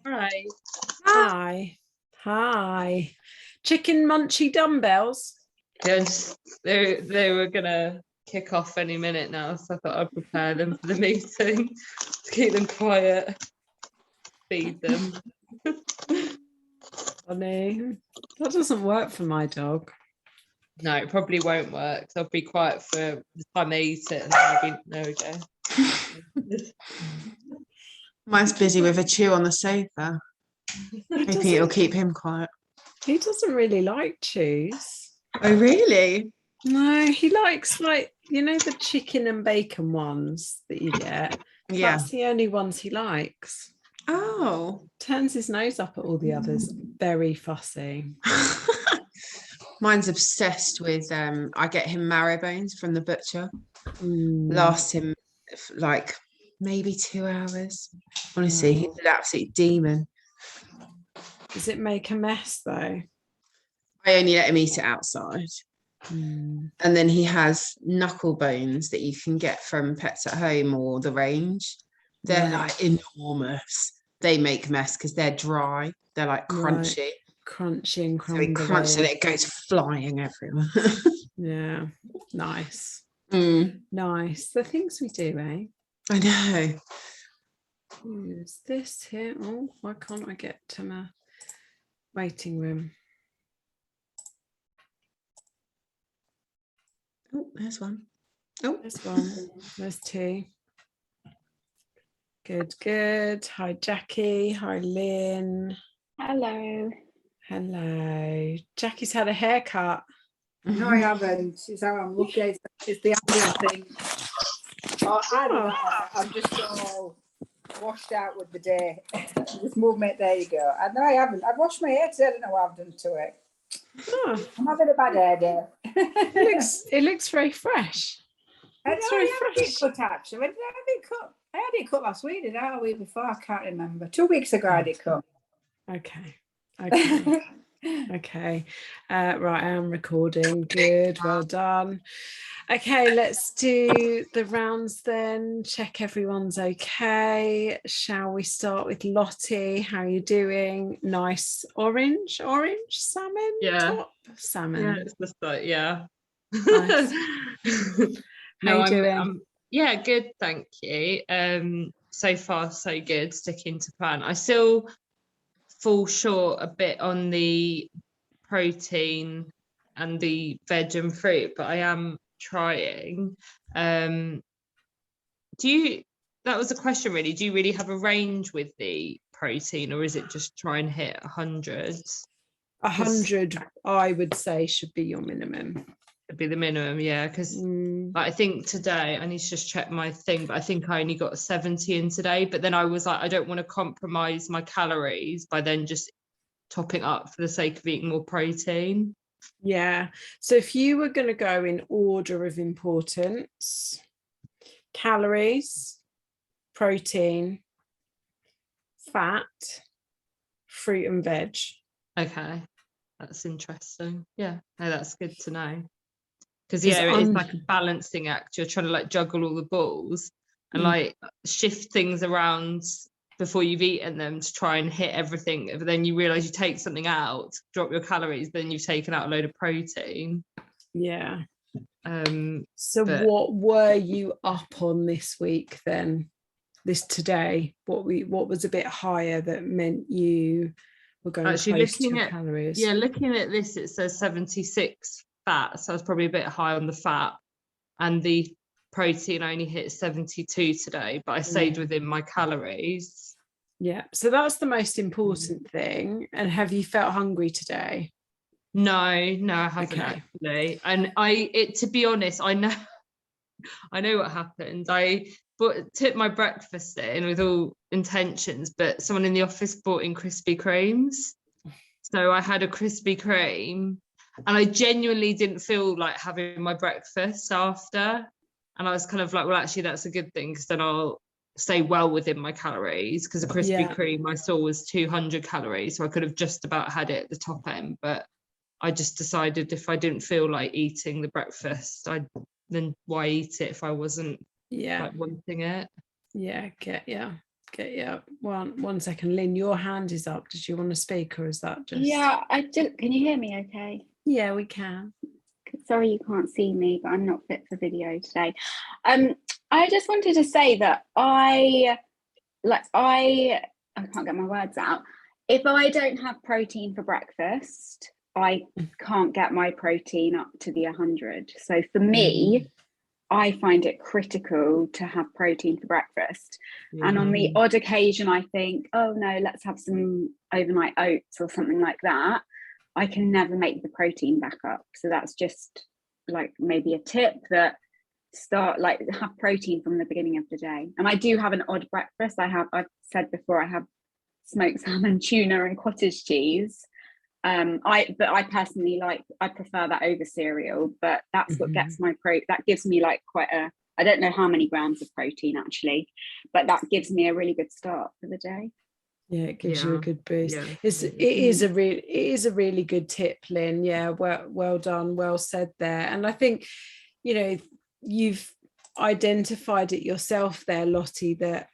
Hi. Hi. Hi. Chicken munchy dumbbells. Yeah, they were gonna kick off any minute now, so I thought I'd prepare them for the meeting to keep them quiet, feed them. Funny. That doesn't work for my dog. No, it probably won't work. So I'll be quiet for the time they eat it, and then I'll be there we go. Mine's busy with a chew on the sofa. Hoping it'll keep him quiet. He doesn't really like chews. Oh, really? No, he likes the chicken and bacon ones that you get. Yeah. That's the only ones he likes. Oh. Turns his nose up at all the others. Very fussy. Mine's obsessed with I get him marrow bones from the butcher. Last Last him like maybe 2 hours. Honestly, he's an absolute demon. Does it make a mess though? I only let him eat it outside. And then he has knuckle bones that you can get from Pets at Home or the range. They're like enormous. They make mess because they're dry. They're like crunchy. Right. Crunchy and So he crumbly. crunches and it goes flying everywhere. Yeah. Nice. Nice. The things we do, eh? I know. Who's this here? Oh, why can't I get to my waiting room? Oh, there's one. Oh, there's one. There's two. Good. Hi, Jackie. Hi, Lynn. Hello. Hello. Jackie's had a haircut. No, I haven't. It's how I'm looking. It's the ambient thing. Oh, I don't know. I'm just so washed out with the day. This movement, there you go. And no, I haven't. I've washed my hair today. I don't know what I've done to it. Oh. I'm having a bad hair day. It looks very fresh. It's very fresh. Cut, actually. When did I have it cut? I had it cut last week. Did I? A week before? I can't remember. 2 weeks ago, I had it cut. Okay. Okay. Right, I am recording. Good. Well done. Okay, let's do the rounds then. Check everyone's okay. Shall we start with Lottie? How are you doing? Nice orange salmon top? Salmon. Yeah, it's just like, yeah. Nice. How you doing? Yeah, good, thank you. So far so good, sticking to plan. I still fall short a bit on the protein and the veg and fruit, but I am trying. That was a question really, do you really have a range with the protein, or is it just try and hit 100? 100 I would say should be your minimum. It'd be the minimum, yeah, because I think today I need to just check my thing, but I think I only got 70 in today, but then I was like, I don't want to compromise my calories by then just topping up for the sake of eating more protein. Yeah, so if you were going to go in order of importance: calories, protein, fat, fruit and veg. Okay, that's interesting. Yeah, no, that's good to know, because yeah, it's like a balancing act. You're trying to like juggle all the balls and like shift things around before you've eaten them to try and hit everything, but then you realize you take something out, drop your calories, then you've taken out a load of protein. Yeah. What were you up on this week then? Today, what was a bit higher that meant you were going close to your calories? Yeah, looking at this, it says 76 fat, so I was probably a bit high on the fat, and the protein only hit 72 today, but I stayed within my calories. Yeah, so that's the most important thing. And have you felt hungry today? No, I haven't actually. And to be honest, I know what happened. I took my breakfast in with all intentions, but someone in the office brought in Krispy Kremes. So I had a Krispy Kreme, and I genuinely didn't feel like having my breakfast after. And I was kind of like, well, actually, that's a good thing, because then I'll stay well within my calories, because a Krispy Kreme I saw was 200 calories, so I could have just about had it at the top end. But I just decided if I didn't feel like eating the breakfast, then why eat it if I wasn't like wanting it? Yeah, get you up. One second, Lynn, your hand is up. Did you want to speak, or is that just? Yeah, I do. Can you hear me okay? Yeah, we can. Sorry you can't see me, but I'm not fit for video today. I just wanted to say that I can't get my words out. If I don't have protein for breakfast, I can't get my protein up to the 100. So for me, I find it critical to have protein for breakfast. And on the odd occasion, I think, oh no, let's have some overnight oats or something like that. I can never make the protein back up. So that's just like maybe a tip, that have protein from the beginning of the day. And I do have an odd breakfast. I've said before, I have smoked salmon, tuna and cottage cheese. I personally I prefer that over cereal, but that's what gets my that gives me like I don't know how many grams of protein actually, but that gives me a really good start for the day. Yeah, it gives you a good boost. It is a really good tip, Lynn. Yeah, well done, well said there. And I think, you know, you've identified it yourself there, Lottie, that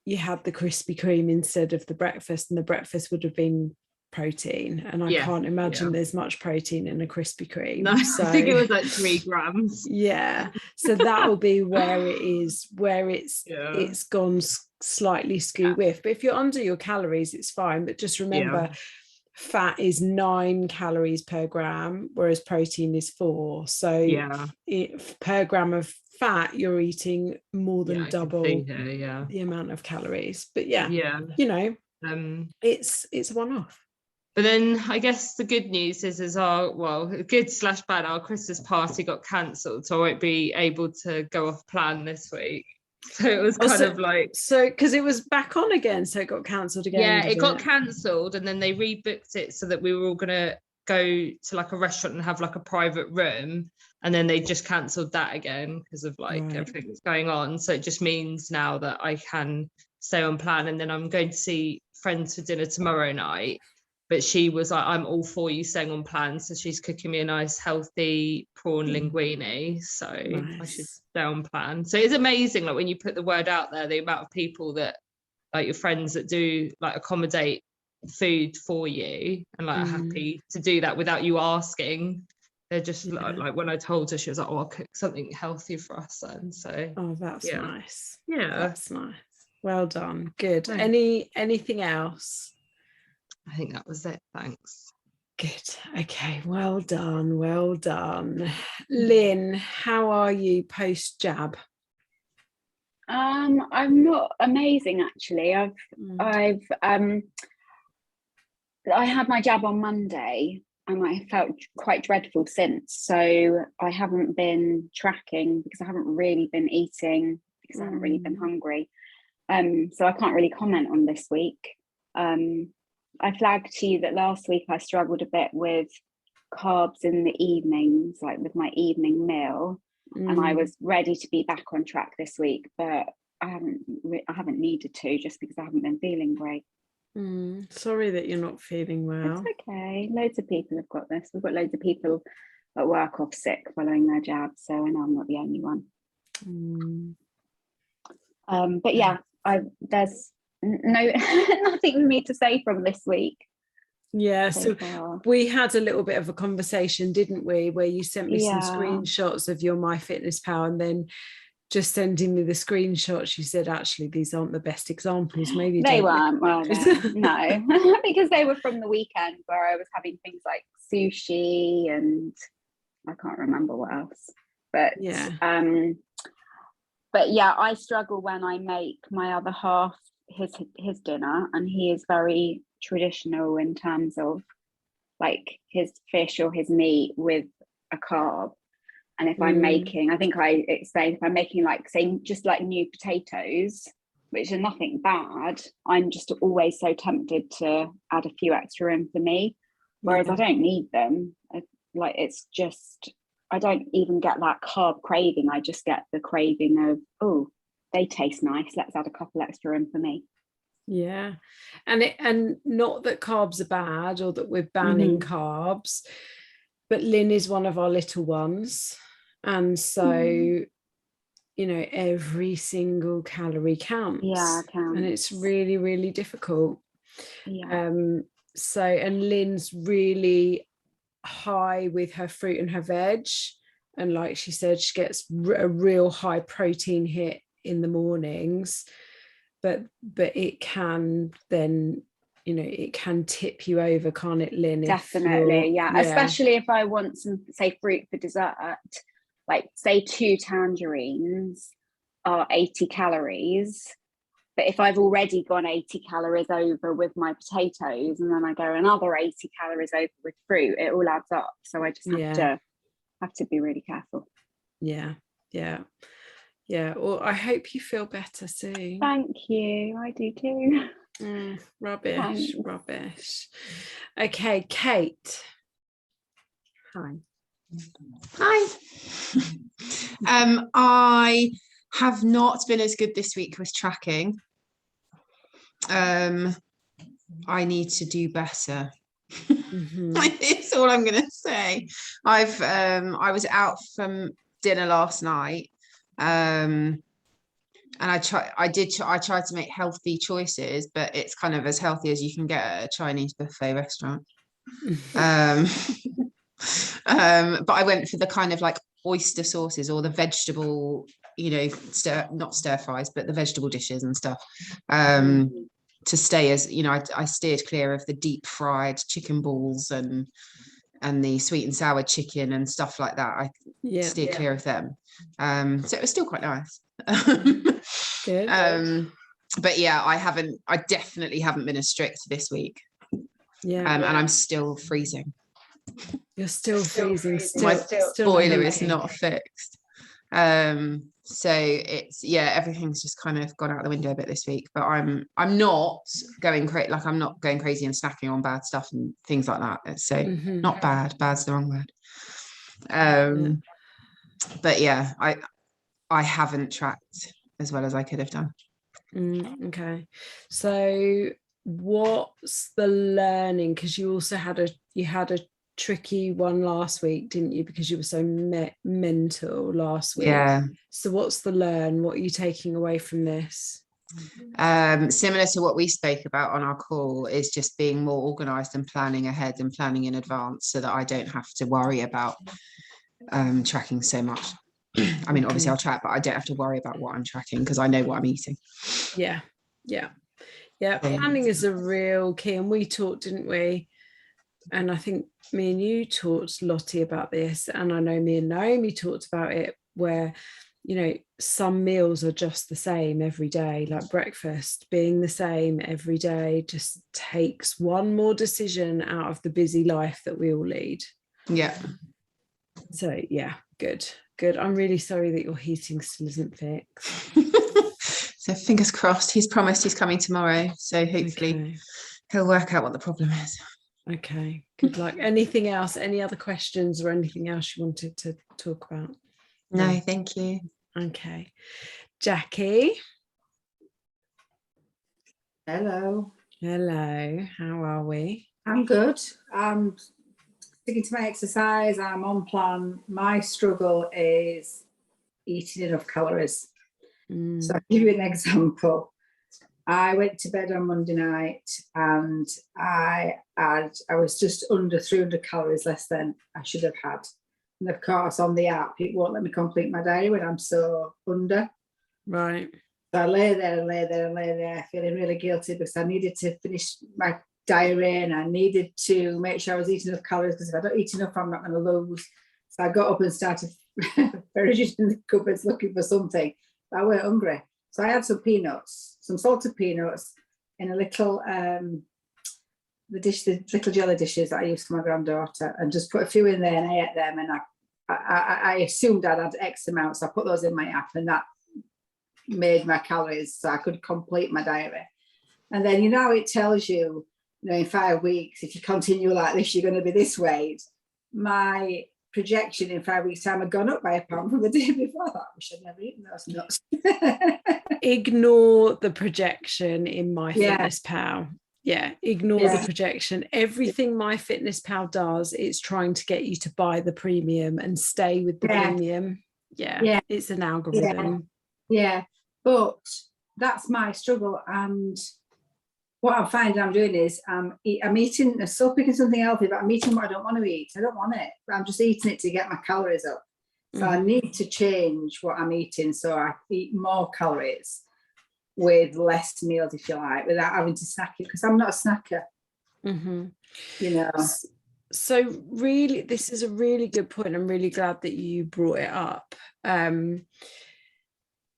you had the Krispy Kreme instead of the breakfast, and the breakfast would have been protein, and I can't imagine there's much protein in a Krispy Kreme. No, so I think it was like 3 grams. Yeah, so that will be where it's gone slightly skew with. But if you're under your calories, it's fine. But just remember, fat is 9 calories per gram, whereas protein is 4. So per gram of fat, you're eating more than double the amount of calories. But you know, it's a one-off. But then I guess the good news is good/bad, our Christmas party got cancelled, so I won't be able to go off plan this week. So it was because it was back on again, so it got cancelled again. Yeah, it got cancelled, and then they rebooked it so that we were all gonna go to like a restaurant and have like a private room, and then they just cancelled that again because of everything that's going on. So it just means now that I can stay on plan, and then I'm going to see friends for dinner tomorrow night. But she was like, I'm all for you staying on plan. So she's cooking me a nice, healthy prawn linguine. So I should stay on plan. So it's amazing, like when you put the word out there, the amount of people that, like your friends that do like accommodate food for you and like are happy to do that without you asking. They're just like when I told her, she was like, oh, I'll cook something healthy for us then. So that's nice. Yeah, that's nice. Well done. Good. Thanks. Anything else? I think that was it. Thanks. Good. Okay. Well done. Well done. Lynn, how are you post jab? I'm not amazing actually. I had my jab on Monday and I felt quite dreadful since. So I haven't been tracking because I haven't really been eating because I haven't really been hungry. So I can't really comment on this week. I flagged to you that last week I struggled a bit with carbs in the evenings, like with my evening meal, and I was ready to be back on track this week, but I haven't needed to just because I haven't been feeling great. Sorry that you're not feeling well. It's okay. Loads of people have got this. We've got loads of people at work off sick following their jabs, so I know I'm not the only one. But yeah, there's nothing for me to say from this week. So we had a little bit of a conversation, didn't we, where you sent me some screenshots of your MyFitnessPal, and then just sending me the screenshots you said actually these aren't the best examples. Maybe they weren't. Well, no because they were from the weekend where I was having things like sushi and I can't remember what else, but I struggle when I make my other half his dinner, and he is very traditional in terms of like his fish or his meat with a carb. And if I'm making, I think I explained, if I'm making like say just like new potatoes, which are nothing bad, I'm just always so tempted to add a few extra in for me, whereas I don't need them. It's just, I don't even get that carb craving. I just get the craving of, oh, they taste nice, let's add a couple extra in for me. And not that carbs are bad or that we're banning carbs, but Lynn is one of our little ones, and so every single calorie counts. Yeah, and it's really, really difficult. So, and Lynn's really high with her fruit and her veg, and like she said, she gets a real high protein hit in the mornings, but it can then, it can tip you over, can't it, Lynn? Definitely, yeah. Especially if I want some, say, fruit for dessert, like say 2 tangerines are 80 calories, but if I've already gone 80 calories over with my potatoes, and then I go another 80 calories over with fruit, it all adds up. So I just have to be really careful. Yeah. Well, I hope you feel better soon. Thank you. I do too. Rubbish. Okay, Kate. Hi. I have not been as good this week with tracking. I need to do better. It's all I'm gonna say. I was out from dinner last night, and I tried to make healthy choices, but it's kind of as healthy as you can get at a Chinese buffet restaurant. But I went for the kind of like oyster sauces or the vegetable, not stir fries, but the vegetable dishes and stuff, to stay as, I steered clear of the deep fried chicken balls and the sweet and sour chicken and stuff like that. I steered clear of them. So it was still quite nice. Good. But yeah, I definitely haven't been as strict this week. And I'm still freezing. You're still freezing. My boiler is not fixed. So it's everything's just kind of gone out the window a bit this week. But I'm not going crazy. Like, I'm not going crazy and snacking on bad stuff and things like that. So not bad. Bad's the wrong word. But yeah, I haven't tracked as well as I could have done. Okay, so what's the learning? Because you also had a tricky one last week, didn't you? Because you were so mental last week. Yeah. So what's the learn? What are you taking away from this? Similar to what we spoke about on our call, is just being more organized and planning ahead and planning in advance, so that I don't have to worry about tracking so much. I mean, obviously I'll track, but I don't have to worry about what I'm tracking because I know what I'm eating. Yeah. Planning is a real key, and we talked, didn't we? And I think me and you talked, Lottie, about this, and I know me and Naomi talked about it, where some meals are just the same every day, like breakfast being the same every day just takes one more decision out of the busy life that we all lead. So good. I'm really sorry that your heating still isn't fixed. So fingers crossed. He's promised he's coming tomorrow, so hopefully he'll work out what the problem is. Okay, good luck. Anything else? Any other questions or anything else you wanted to talk about? No, thank you. Okay. Jackie. Hello. How are we? I'm good. I'm sticking to my exercise. I'm on plan. My struggle is eating enough calories. So I'll give you an example. I went to bed on Monday night and I was just under 300 calories less than I should have had. And of course, on the app, it won't let me complete my diary when I'm so under. Right. So I lay there, feeling really guilty because I needed to finish my diary and I needed to make sure I was eating enough calories, because if I don't eat enough, I'm not going to lose. So I got up and started foraging in the cupboards looking for something. But I weren't hungry. So I had some peanuts, some salted peanuts in a little the little jelly dishes that I used for my granddaughter, and just put a few in there and I ate them, and I assumed I'd had X amount, so I put those in my app, and that made my calories so I could complete my diary. And then it tells you, in 5 weeks, if you continue like this, you're going to be this weight. My projection in 5 weeks' time had gone up by a pound from the day before. I wish I'd never eaten those nuts. Ignore the projection in MyFitnessPal. Ignore the projection. Everything MyFitnessPal does, it's trying to get you to buy the premium and stay with the premium. Yeah, it's an algorithm. Yeah, but that's my struggle. And what I'm finding I'm doing is I'm eating, I'm still picking something healthy, but I'm eating what I don't want to eat. I don't want it, but I'm just eating it to get my calories up. So I need to change what I'm eating so I eat more calories with less meals, if you like, without having to snack it, because I'm not a snacker. You know. So really, this is a really good point. I'm really glad that you brought it up.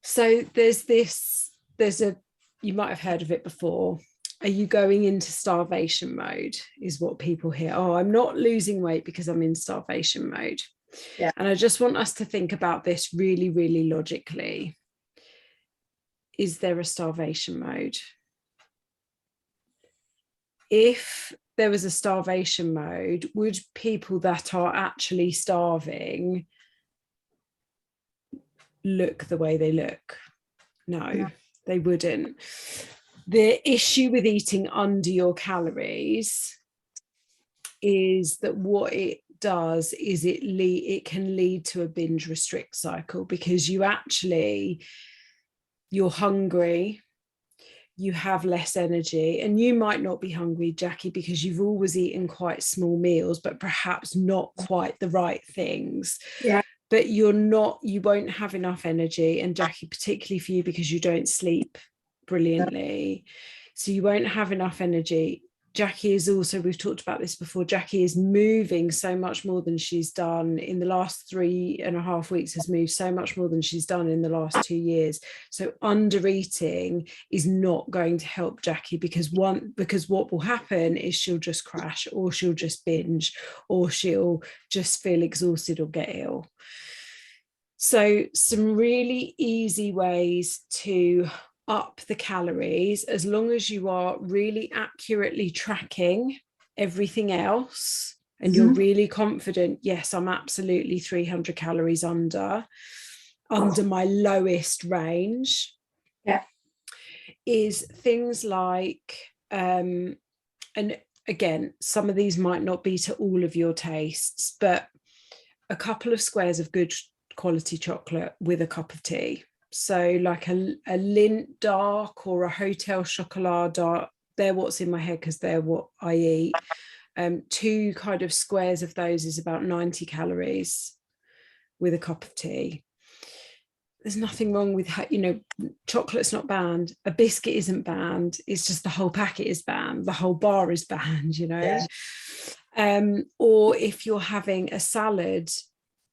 So you might have heard of it before. Are you going into starvation mode is what people hear. Oh, I'm not losing weight because I'm in starvation mode. Yeah. And I just want us to think about this really, really logically. Is there a starvation mode? If there was a starvation mode, would people that are actually starving look the way they look? No, they wouldn't. The issue with eating under your calories is that what it does is it can lead to a binge restrict cycle, because you're hungry, you have less energy, and you might not be hungry, Jackie, because you've always eaten quite small meals, but perhaps not quite the right things. Yeah. But you won't have enough energy, and Jackie, particularly for you, because you don't sleep brilliantly, so you won't have enough energy. Jackie is also, we've talked about this before, Jackie is moving so much more than she's done in the last 3.5 weeks, has moved so much more than she's done in the last 2 years. So under eating is not going to help Jackie, because what will happen is she'll just crash, or she'll just binge, or she'll just feel exhausted or get ill. So some really easy ways to up the calories, as long as you are really accurately tracking everything else and you're really confident, yes, I'm absolutely 300 calories under my lowest range. Yeah. Is things like, and again, some of these might not be to all of your tastes, but a couple of squares of good quality chocolate with a cup of tea. So like a Lindt dark or a Hotel Chocolat dark, they're what's in my head because they're what I eat. 2 kind of squares of those is about 90 calories with a cup of tea. There's nothing wrong with, chocolate's not banned. A biscuit isn't banned. It's just the whole packet is banned. The whole bar is banned, Yeah. Or if you're having a salad,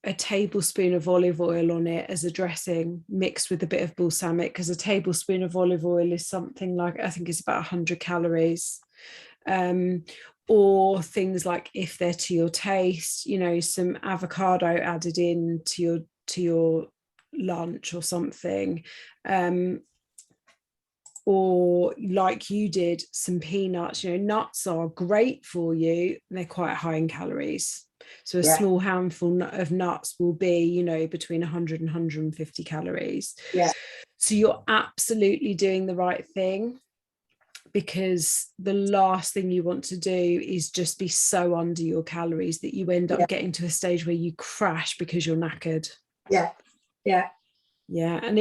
a tablespoon of olive oil on it as a dressing mixed with a bit of balsamic, because a tablespoon of olive oil is something like, I think it's about 100 calories. Or things like, if they're to your taste, some avocado added in to your lunch or something, or like you did, some peanuts. Nuts are great for you, they're quite high in calories. So a small handful of nuts will be, between 100 and 150 calories. Yeah. So you're absolutely doing the right thing, because the last thing you want to do is just be so under your calories that you end up getting to a stage where you crash because you're knackered. Yeah. And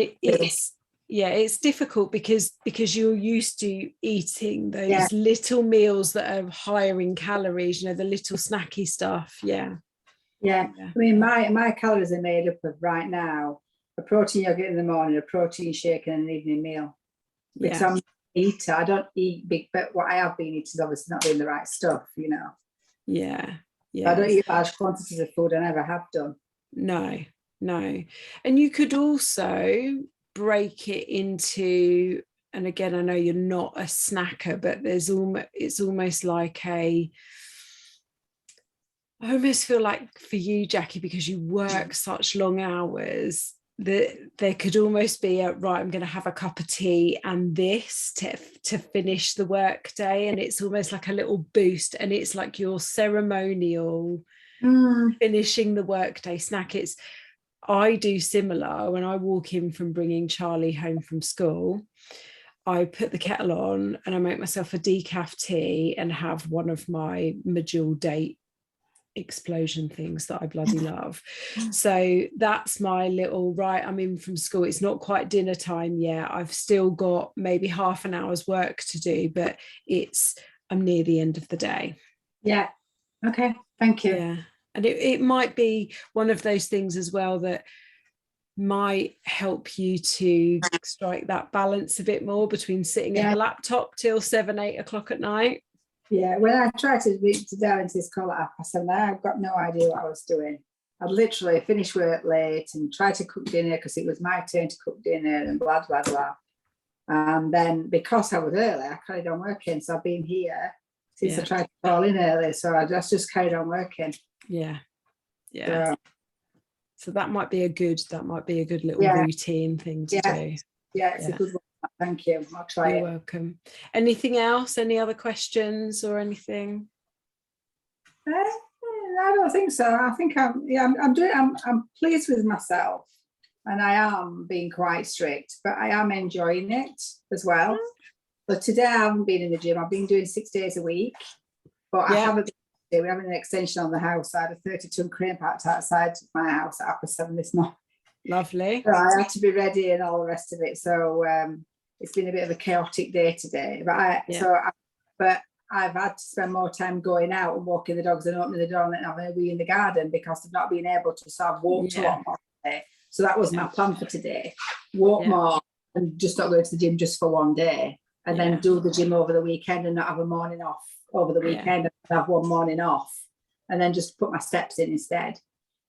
it's difficult because you're used to eating those little meals that are higher in calories, the little snacky stuff. I mean, my calories are made up of, right now, a protein yogurt in the morning, a protein shake, and an evening meal. Because I'm an eater, I don't eat big, but what I have been eating is obviously not doing the right stuff, I don't eat large quantities of food. I never have done. No. And you could also break it into, and again, I know you're not a snacker, but it's almost like I almost feel like for you, Jackie, because you work such long hours, that there could almost be right, I'm going to have a cup of tea and this to finish the work day, and it's almost like a little boost, and it's like your ceremonial finishing the workday snack. I do similar when I walk in from bringing Charlie home from school. I put the kettle on and I make myself a decaf tea and have one of my Medjool date explosion things that I bloody love. So that's my little, right, I'm in from school, it's not quite dinner time yet, I've still got maybe half an hour's work to do, but I'm near the end of the day. Yeah. Okay. Thank you. Yeah. And it might be one of those things as well that might help you to strike that balance a bit more between sitting at the laptop till 7-8 o'clock at night. Yeah, when I tried to reach down into this call at 7:30, I've got no idea what I was doing. I'd literally finished work late and tried to cook dinner because it was my turn to cook dinner and blah, blah, blah. And then because I was early, I carried on working. So I've been here since I tried to call in early. So I just carried on working. Yeah. Yeah. So that might be a good little routine thing to do. Yeah, it's a good one. Thank you. I'll try it. You're welcome. Anything else? Any other questions or anything? I don't think so. I think I'm pleased with myself, and I am being quite strict, but I am enjoying it as well. But today I haven't been in the gym. I've been doing 6 days a week, but I haven't. We're having an extension on the house. I had a 30-ton crane parked outside my house at 7:30 this morning. Lovely. So I had to be ready and all the rest of it. So it's been a bit of a chaotic day today. But I've had to spend more time going out and walking the dogs and opening the door and then having a wee in the garden because I've not been able to. So I've walked a lot more today. So that was my plan for today. Walk more and just not go to the gym just for one day. And then do the gym over the weekend and not have a morning off over the weekend and have one morning off. And then just put my steps in instead.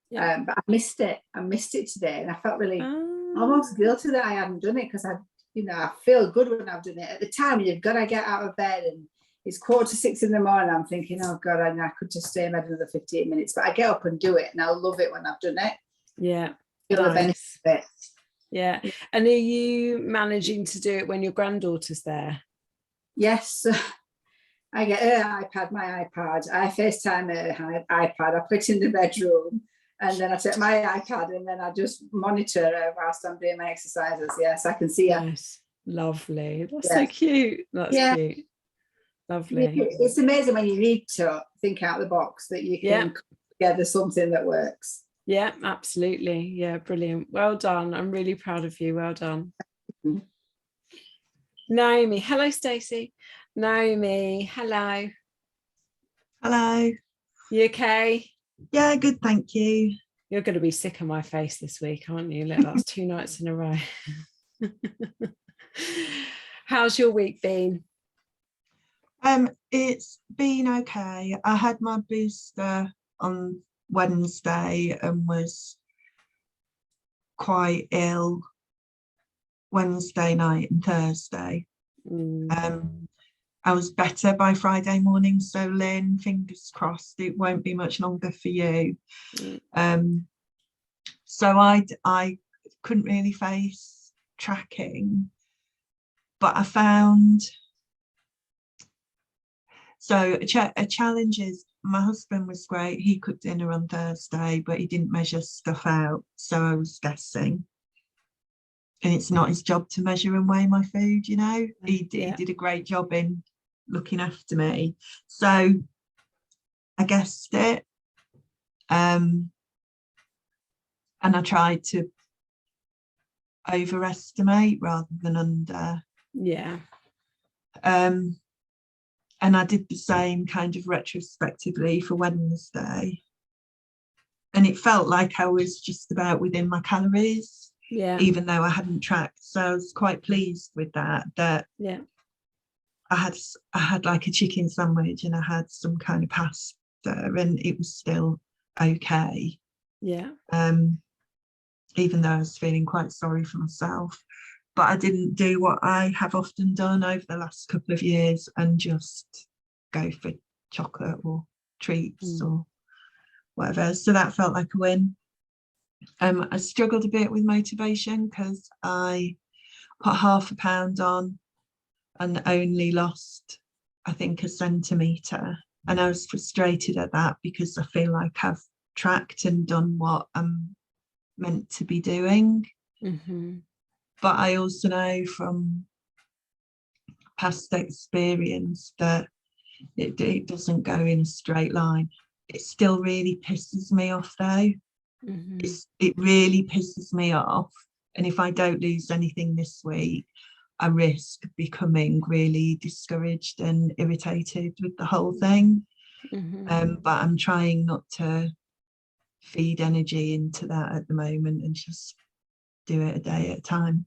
But I missed it. I missed it today. And I felt really almost guilty that I hadn't done it because I feel good when I've done it. At the time, you've got to get out of bed and it's 5:45 in the morning. I'm thinking, oh God, I could just stay in bed another 15 minutes. But I get up and do it and I love it when I've done it. Yeah. Feel the benefit of it. Yeah. And are you managing to do it when your granddaughter's there? Yes. I get her iPad, my iPad. I FaceTime her iPad. I put it in the bedroom. And then I take my iPad and then I just monitor her whilst I'm doing my exercises. Yes, I can see her. Nice. Lovely. That's so cute. That's cute. Lovely. It's amazing when you need to think out the box that you can put together something that works. Yeah, absolutely. Yeah, brilliant. Well done. I'm really proud of you. Well done. Mm-hmm. Naomi. Hello, Stacey. Naomi. Hello. Hello. You okay? Yeah, good, thank you. You're going to be sick of my face this week, aren't you? That's 2 nights in a row. How's your week been? It's been okay. I had my booster on Wednesday and was quite ill Wednesday night and Thursday. I was better by Friday morning, so Lynn, fingers crossed it won't be much longer for you. So I couldn't really face tracking, but I found a challenge is my husband was great. He cooked dinner on Thursday, but he didn't measure stuff out, so I was guessing. And it's not his job to measure and weigh my food, you know. He did a great job in looking after me, so I guessed it, and I tried to overestimate rather than under. And I did the same kind of retrospectively for Wednesday, and it felt like I was just about within my calories, even though I hadn't tracked. So I was quite pleased with that. I had like a chicken sandwich and I had some kind of pasta and it was still okay. Even though I was feeling quite sorry for myself. But I didn't do what I have often done over the last couple of years and just go for chocolate or treats or whatever. So that felt like a win. I struggled a bit with motivation because I put ½ pound on and only lost, I think, 1 centimetre. And I was frustrated at that because I feel like I've tracked and done what I'm meant to be doing. But I also know from past experience that it doesn't go in a straight line. it still really pisses me off though. It really pisses me off, and if I don't lose anything this week, I risk becoming really discouraged and irritated with the whole thing. But I'm trying not to feed energy into that at the moment and just do it a day at a time.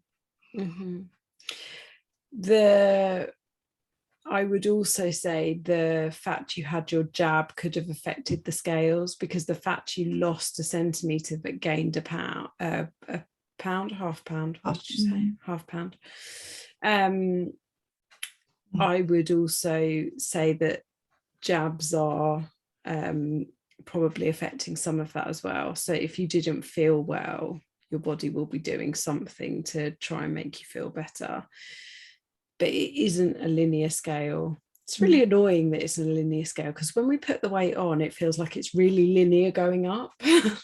I would also say the fact you had your jab could have affected the scales, because the fact you lost a centimetre but gained a pound, half pound, what did you say? Half pound. I would also say that jabs are probably affecting some of that as well. So if you didn't feel well, your body will be doing something to try and make you feel better. But it isn't a linear scale. It's really annoying that it's a linear scale, because when we put the weight on, it feels like it's really linear going up. It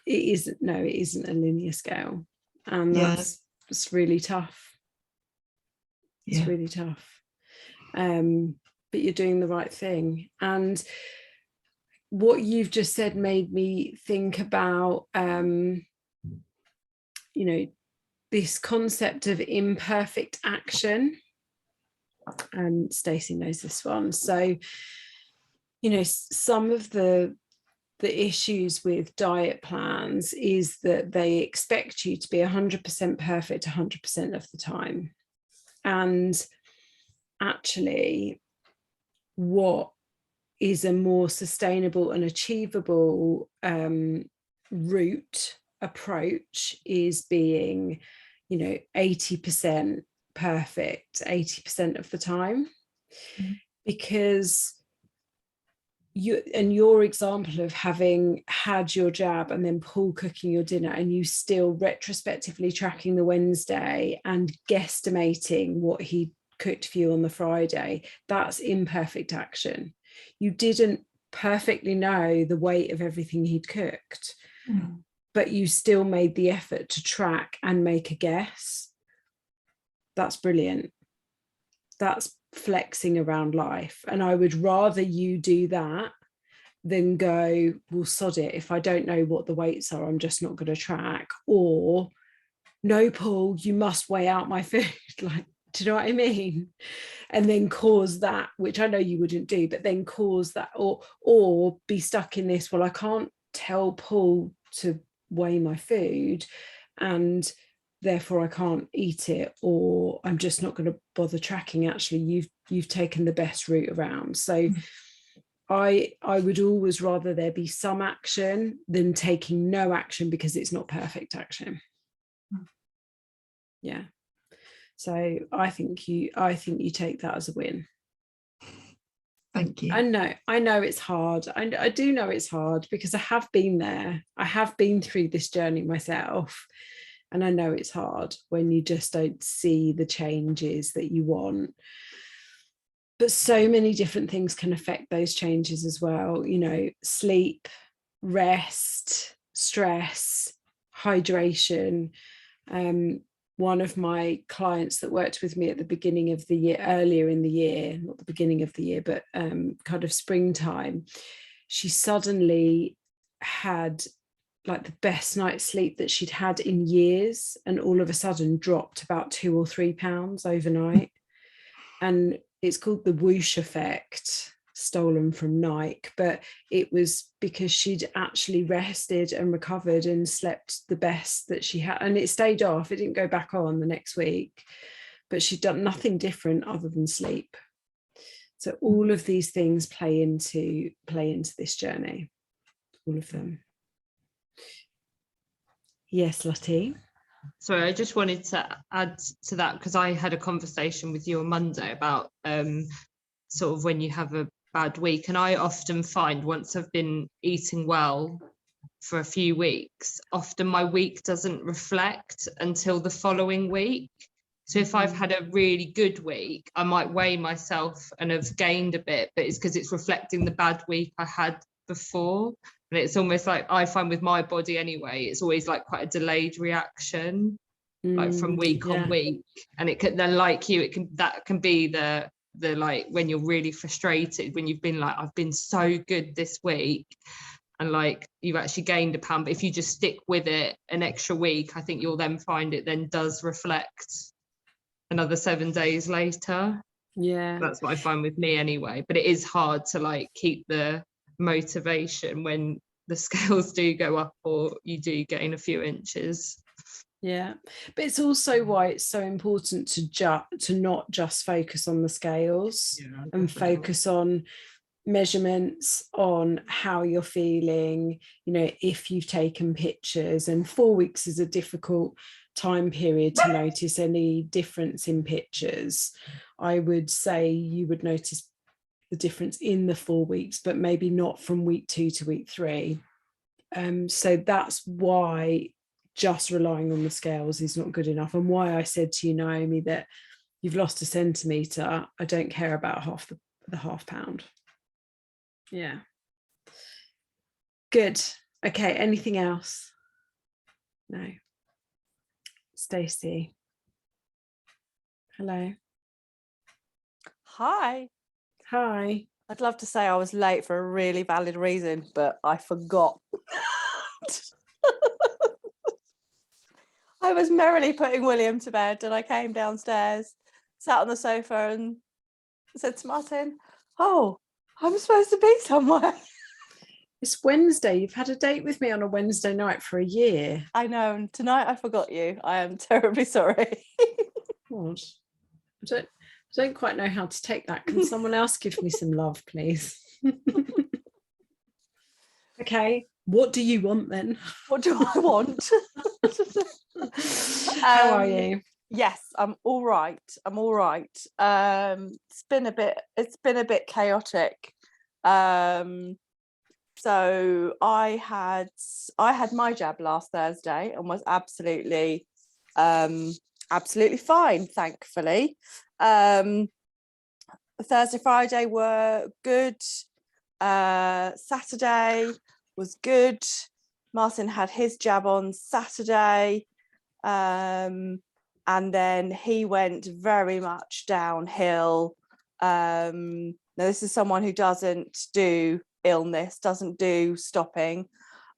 isn't a linear scale. And that's really tough. It's really tough. But you're doing the right thing. And what you've just said made me think about, this concept of imperfect action. And Stacey knows this one. So, some of the issues with diet plans is that they expect you to be 100% perfect 100% of the time. And actually, what is a more sustainable and achievable approach is being 80% perfect 80% of the time. Because your example of having had your jab and then Paul cooking your dinner, and you still retrospectively tracking the Wednesday and guesstimating what he cooked for you on the Friday, that's imperfect action. You didn't perfectly know the weight of everything he'd cooked, but you still made the effort to track and make a guess. That's brilliant. That's flexing around life. And I would rather you do that than go, well, sod it, if I don't know what the weights are, I'm just not going to track. Or, no, Paul, you must weigh out my food. Like, do you know what I mean? And then cause that, which I know you wouldn't do, but then cause that, or be stuck in this, well, I can't tell Paul to weigh my food and therefore I can't eat it, or I'm just not going to bother tracking. Actually, you've taken the best route around. So I would always rather there be some action than taking no action because it's not perfect action. Yeah. So I think you take that as a win. Thank you. I know it's hard. I do know it's hard because I have been there. I have been through this journey myself. And I know it's hard when you just don't see the changes that you want. But so many different things can affect those changes as well. Sleep, rest, stress, hydration. One of my clients that worked with me at the beginning of the year, earlier in the year, not the beginning of the year, but kind of springtime, she suddenly had like the best night's sleep that she'd had in years, and all of a sudden dropped about 2 or 3 pounds overnight. And it's called the whoosh effect, stolen from Nike, but it was because she'd actually rested and recovered and slept the best that she had, and it stayed off. It didn't go back on the next week, but she'd done nothing different other than sleep. So all of these things play into this journey, all of them. Yes, Lottie. Sorry, I just wanted to add to that, because I had a conversation with you on Monday about sort of when you have a bad week, and I often find once I've been eating well for a few weeks, often my week doesn't reflect until the following week. So if I've had a really good week, I might weigh myself and have gained a bit, but it's because it's reflecting the bad week I had before. And it's almost like, I find with my body anyway, it's always like quite a delayed reaction, like from week on week. And it can then, like you, that can be the the like when you're really frustrated, when you've been like, I've been so good this week, and like you've actually gained a pound, but if you just stick with it an extra week, I think you'll then find it then does reflect another 7 days later. Yeah, that's what I find with me anyway. But it is hard to like keep the motivation when the scales do go up or you do gain a few inches. Yeah, but it's also why it's so important to not just focus on the scales, and focus on measurements, on how you're feeling, you know, if you've taken pictures. And 4 weeks is a difficult time period to notice any difference in pictures. I would say you would notice the difference in the 4 weeks, but maybe not from week 2 to week 3. So that's why just relying on the scales is not good enough, and why I said to you, Naomi, that you've lost a centimetre. I don't care about the half pound. Yeah, good. Okay, anything else? No. Stacey, hello. Hi. I'd love to say I was late for a really valid reason, but I forgot. I was merrily putting William to bed, and I came downstairs, sat on the sofa and said to Martin, oh, I'm supposed to be somewhere. It's Wednesday. You've had a date with me on a Wednesday night for a year. I know, and tonight I forgot you. I am terribly sorry. What? I don't quite know how to take that. Can someone else give me some love, please? Okay, what do you want then? What do I want? How are you? Yes, I'm all right. It's been a bit chaotic. So I had my jab last Thursday and was absolutely fine, thankfully. Thursday, Friday were good. Saturday was good. Martin had his jab on Saturday. And then he went very much downhill. Now this is someone who doesn't do illness, doesn't do stopping,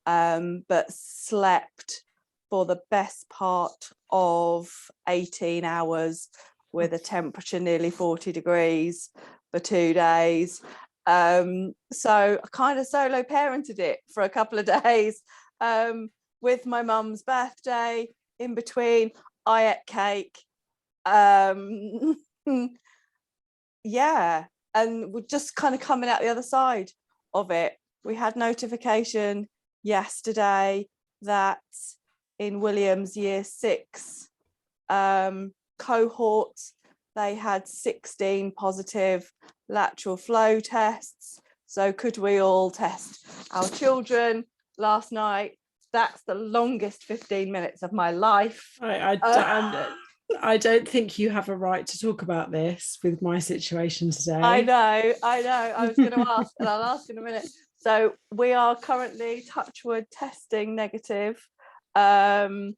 but slept for the best part of 18 hours with a temperature nearly 40 degrees for 2 days. So I kind of solo parented it for a couple of days, with my mum's birthday in between. I ate cake. Yeah, and we're just kind of coming out the other side of it. We had notification yesterday that in William's year 6 cohort, they had 16 positive lateral flow tests. So could we all test our children last night? That's the longest 15 minutes of my life. I don't think you have a right to talk about this with my situation today. I know. I was going to ask, and I'll ask in a minute. So we are currently, touch wood, testing negative. And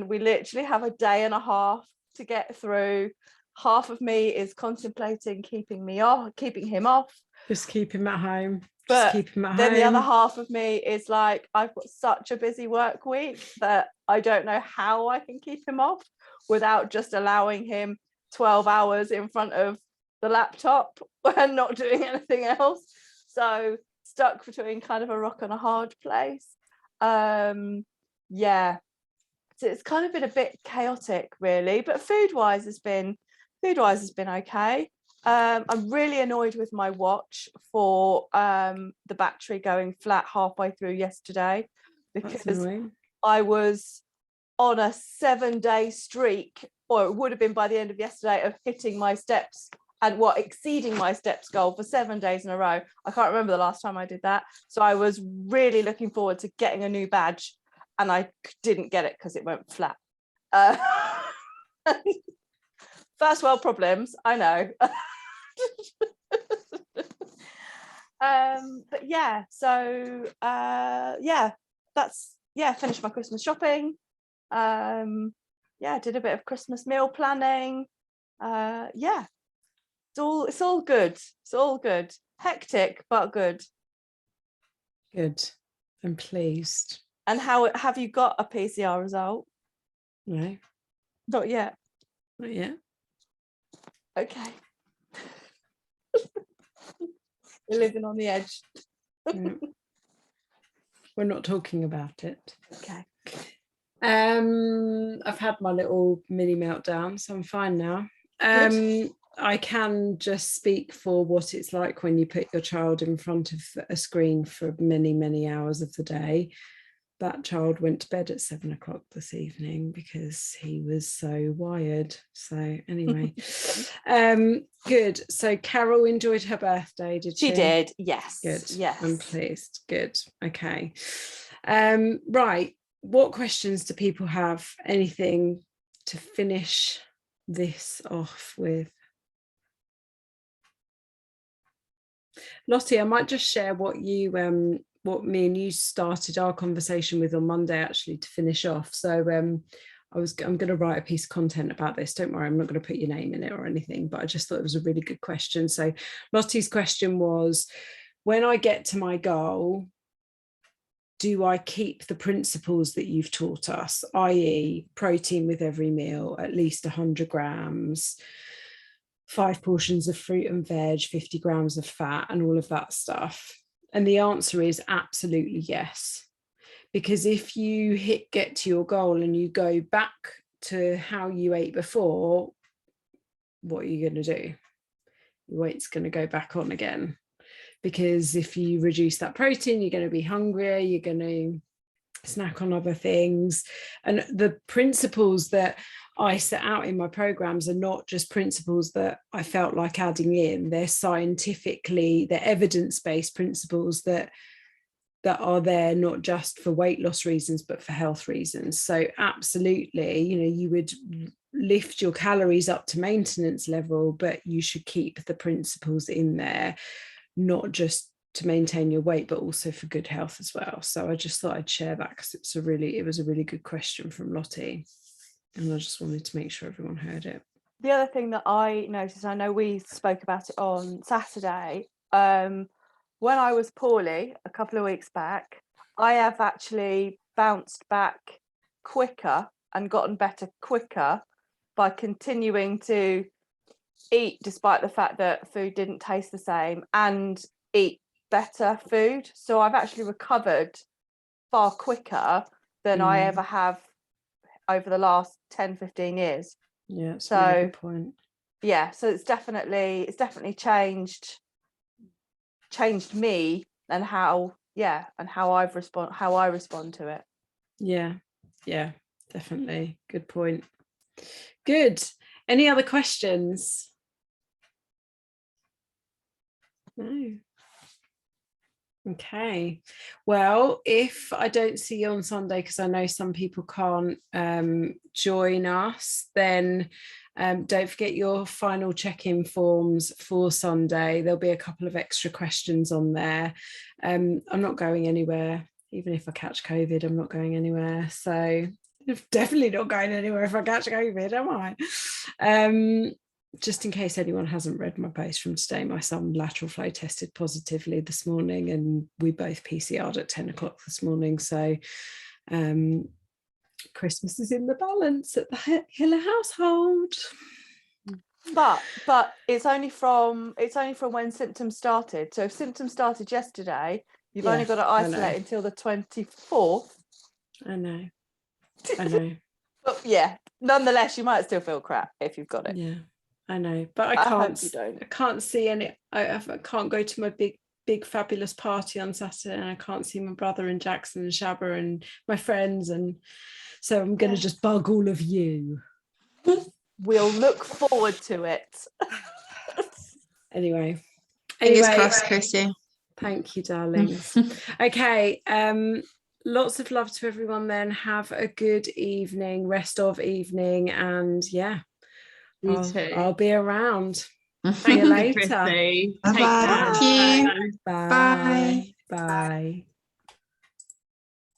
we literally have a day and a half to get through. Half of me is contemplating keeping him off. Just keep him at home. But then the other half of me is like, I've got such a busy work week that I don't know how I can keep him off without just allowing him 12 hours in front of the laptop and not doing anything else. So stuck between kind of a rock and a hard place. Yeah, so it's kind of been a bit chaotic really, but food-wise has been okay. I'm really annoyed with my watch for the battery going flat halfway through yesterday, because I was on a 7-day streak, or it would have been by the end of yesterday, of hitting my steps and exceeding my steps goal for 7 days in a row. I can't remember the last time I did that. So I was really looking forward to getting a new badge, and I didn't get it because it went flat. First world problems, I know. But yeah, so finished my Christmas shopping. Did a bit of Christmas meal planning. It's all good. It's all good. Hectic, but good. Good. I'm pleased. And how have you got a PCR result? No, Not yet. not yet. Okay. We're living on the edge. No. We're not talking about it. Okay. I've had my little mini meltdown, so I'm fine now. I can just speak for what it's like when you put your child in front of a screen for many, many hours of the day. That child went to bed at 7 o'clock this evening because he was so wired. So anyway, good. So Carol enjoyed her birthday, did she? She did, yes. Good. Yes. I'm pleased. Good. Okay. Right. What questions do people have? Anything to finish this off with? Lottie, I might just share what me and you started our conversation with on Monday, actually, to finish off. So I'm going to write a piece of content about this. Don't worry, I'm not going to put your name in it or anything, but I just thought it was a really good question. So Lottie's question was, when I get to my goal, do I keep the principles that you've taught us, i.e. protein with every meal, at least 100 grams, 5 portions of fruit and veg, 50 grams of fat, and all of that stuff? And the answer is absolutely yes. Because if you get to your goal and you go back to how you ate before, what are you going to do? Your weight's going to go back on again. Because if you reduce that protein, you're going to be hungrier, you're going to snack on other things. And the principles that I set out in my programs are not just principles that I felt like adding in. They're evidence-based principles that are there not just for weight loss reasons, but for health reasons. So absolutely, you would lift your calories up to maintenance level, but you should keep the principles in there, not just to maintain your weight, but also for good health as well. So I just thought I'd share that because it was a really good question from Lottie. And I just wanted to make sure everyone heard it. The other thing that I noticed, I know we spoke about it on Saturday, when I was poorly a couple of weeks back, I have actually bounced back quicker and gotten better quicker by continuing to eat despite the fact that food didn't taste the same and eat better food. So I've actually recovered far quicker than I ever have over the last 10-15 years. Yeah, that's a really good point. Yeah, so it's definitely changed me and how I respond to it. Yeah, definitely. Good point. Good. Any other questions? No. Okay. Well, if I don't see you on Sunday, because I know some people can't join us, then don't forget your final check-in forms for Sunday. There'll be a couple of extra questions on there. I'm not going anywhere. Even if I catch COVID, I'm not going anywhere. So I'm definitely not going anywhere if I catch COVID, am I? Just in case anyone hasn't read my post from today, my son lateral flow tested positively this morning, and we both PCR'd at 10 o'clock this morning. So Christmas is in the balance at the Hiller household. But it's only from when symptoms started. So if symptoms started yesterday, you've only got to isolate until the 24th. I know. But yeah, nonetheless, you might still feel crap if you've got it. Yeah, I know. But I can't see any. I can't go to my big fabulous party on Saturday, and I can't see my brother and Jackson and Shabba and my friends, and so I'm going to just bug all of you. We'll look forward to it. Anyway, fingers crossed, Chrissy. Thank you, darlings. Okay, lots of love to everyone then. Have a good evening, rest of evening, and I'll be around. See you later. Chrissy. Bye-bye. Take care. Thank you. Bye. Bye.